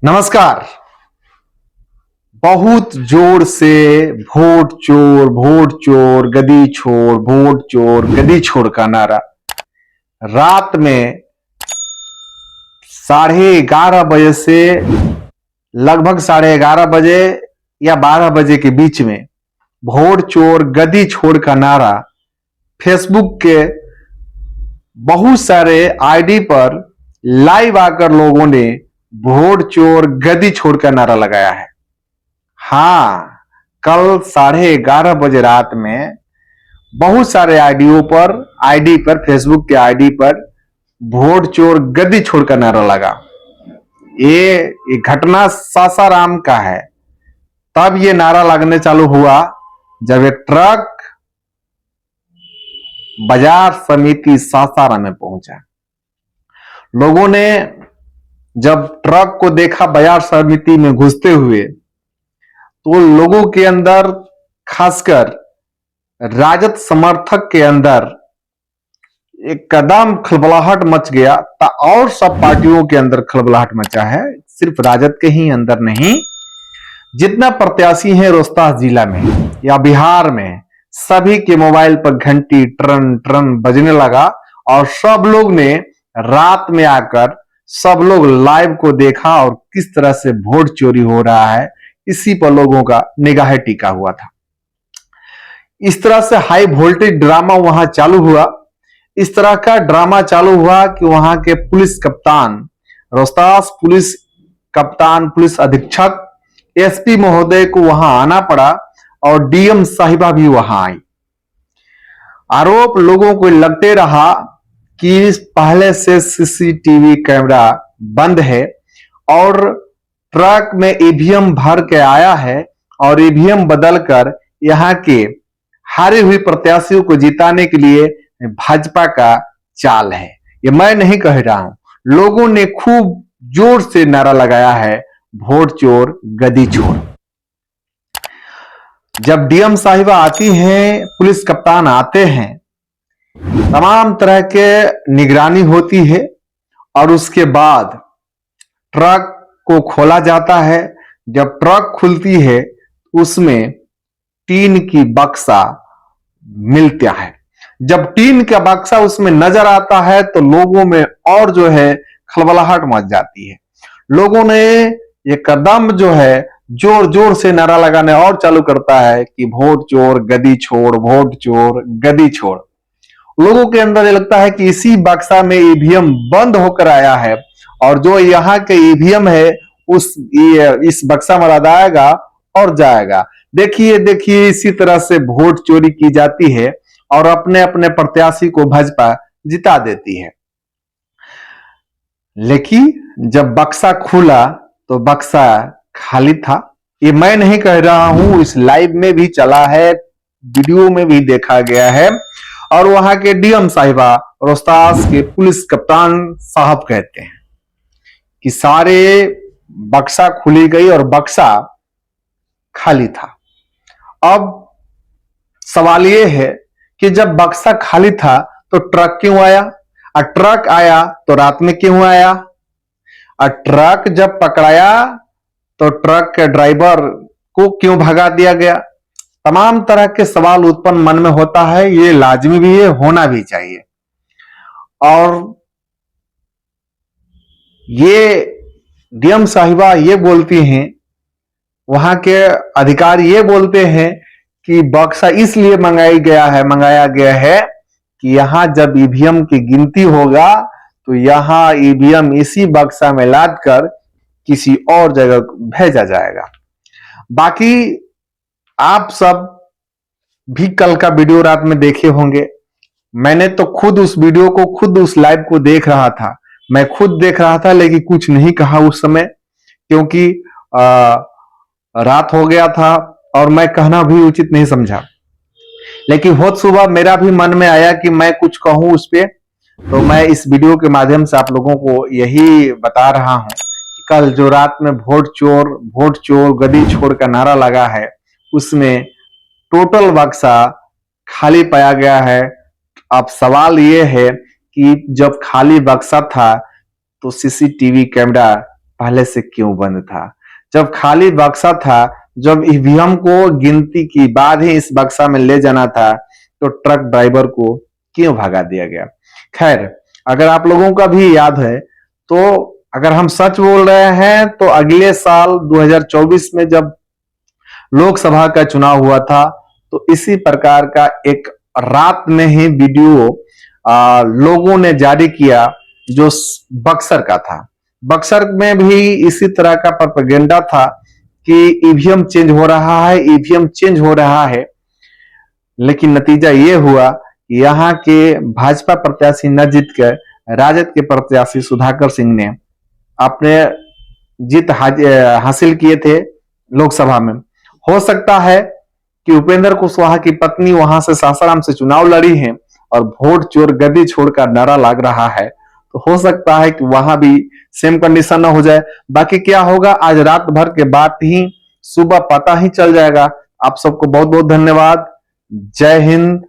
नमस्कार। बहुत जोर से वोट चोर गदी छोड़, वोट चोर गदी छोड़ का नारा रात में 11:30 से लगभग 11:30 या 12 के बीच में वोट चोर गदी छोड़ का नारा फेसबुक के बहुत सारे आईडी पर लाइव आकर लोगों ने वोट चोर गदी छोड़ का नारा लगाया है। हाँ, कल 11:30 रात में बहुत सारे आईडी पर फेसबुक के आईडी पर वोट चोर गदी छोड़ का नारा लगा। ये घटना सासाराम का है। तब ये नारा लगने चालू हुआ जब एक ट्रक बाजार समिति सासाराम में पहुंचा। लोगों ने जब ट्रक को देखा बाजार समिति में घुसते हुए, तो लोगों के अंदर, खासकर राजद समर्थक के अंदर एक कदम खलबलाहट मच गया। और सब पार्टियों के अंदर खलबलाहट मचा है, सिर्फ राजद के ही अंदर नहीं। जितना प्रत्याशी है रोहतास जिला में या बिहार में, सभी के मोबाइल पर घंटी ट्रन ट्रन बजने लगा और सब लोग ने रात में आकर सब लोग लाइव को देखा और किस तरह से वोट चोरी हो रहा है, इसी पर लोगों का निगाह टिका हुआ था। इस तरह से हाई वोल्टेज ड्रामा वहां चालू हुआ। इस तरह का ड्रामा चालू हुआ कि वहां के पुलिस कप्तान, रोहतास पुलिस कप्तान, पुलिस अधीक्षक, एसपी महोदय को वहां आना पड़ा और डीएम साहिबा भी वहां आई। आरोप लोगों को लगते रहा कि पहले से सीसीटीवी कैमरा बंद है और ट्रक में ईवीएम भर के आया है और ईवीएम बदलकर यहां के हारे हुए प्रत्याशियों को जिताने के लिए भाजपा का चाल है। ये मैं नहीं कह रहा हूं, लोगों ने खूब जोर से नारा लगाया है, वोट चोर गदी छोड़। जब डीएम साहिबा आती हैं, पुलिस कप्तान आते हैं, तमाम तरह के निगरानी होती है और उसके बाद ट्रक को खोला जाता है। जब ट्रक खुलती है, उसमें टीन की बक्सा मिलता है। जब टीन का बक्सा उसमें नजर आता है तो लोगों में और जो है खलबलाहट मच जाती है। लोगों ने ये कदम जो है जोर जोर से नारा लगाने और चालू करता है कि वोट चोर गदी छोड़, वोट चोर गदी छोड़। लोगों के अंदर ये लगता है कि इसी बक्सा में ईवीएम बंद होकर आया है और जो यहाँ के ईवीएम है इस बक्सा में लदाएगा और जाएगा। देखिए देखिए, इसी तरह से वोट चोरी की जाती है और अपने अपने प्रत्याशी को भाजपा जिता देती है। लेकिन जब बक्सा खुला तो बक्सा खाली था। ये मैं नहीं कह रहा हूं, इस लाइव में भी चला है, वीडियो में भी देखा गया है और वहां के डीएम साहिबा, रोहतास के पुलिस कप्तान साहब कहते हैं कि सारे बक्सा खुली गई और बक्सा खाली था। अब सवाल यह है कि जब बक्सा खाली था तो ट्रक क्यों आया, और ट्रक आया तो रात में क्यों आया, और ट्रक जब पकड़ाया तो ट्रक के ड्राइवर को क्यों भगा दिया गया। तमाम तरह के सवाल उत्पन्न मन में होता है। ये लाजमी भी है, होना भी चाहिए। और ये डीएम साहिबा ये बोलती हैं, वहां के अधिकारी ये बोलते हैं कि बक्सा इसलिए मंगाया गया है कि यहां जब ईवीएम की गिनती होगा तो यहां ईवीएम इसी बक्सा में लाद कर किसी और जगह भेजा जाएगा। बाकी आप सब भी कल का वीडियो रात में देखे होंगे। मैंने तो खुद उस वीडियो को, खुद उस लाइव को देख रहा था। मैं खुद देख रहा था लेकिन कुछ नहीं कहा उस समय, क्योंकि रात हो गया था और मैं कहना भी उचित नहीं समझा। लेकिन बहुत सुबह मेरा भी मन में आया कि मैं कुछ कहूं उस पे, तो मैं इस वीडियो के माध्यम से आप लोगों को यही बता रहा हूं कि कल जो रात में वोट चोर गदी छोड़ का नारा लगा है, उसमें टोटल बक्सा खाली पाया गया है। अब सवाल ये है कि जब खाली बक्सा था तो सीसीटीवी कैमरा पहले से क्यों बंद था? जब खाली बक्सा था, जब ईवीएम को गिनती के बाद ही इस बक्सा में ले जाना था, तो ट्रक ड्राइवर को क्यों भगा दिया गया? खैर, अगर आप लोगों का भी याद है तो अगर हम सच बोल रहे हैं तो अगले साल 2024 में जब लोकसभा का चुनाव हुआ था, तो इसी प्रकार का एक रात में ही वीडियो लोगों ने जारी किया जो बक्सर का था। बक्सर में भी इसी तरह का प्रोपेगेंडा था कि ईवीएम चेंज हो रहा है, ईवीएम चेंज हो रहा है। लेकिन नतीजा ये हुआ कि यहाँ के भाजपा प्रत्याशी न जीत कर राजद के प्रत्याशी सुधाकर सिंह ने अपने जीत हासिल किए थे लोकसभा में। हो सकता है कि उपेंद्र कुशवाहा की पत्नी वहां से सासाराम से चुनाव लड़ी है और वोट चोर गद्दी छोड़कर नारा लग रहा है, तो हो सकता है कि वहां भी सेम कंडीशन ना हो जाए। बाकी क्या होगा आज रात भर के बाद ही सुबह पता ही चल जाएगा। आप सबको बहुत बहुत धन्यवाद। जय हिंद,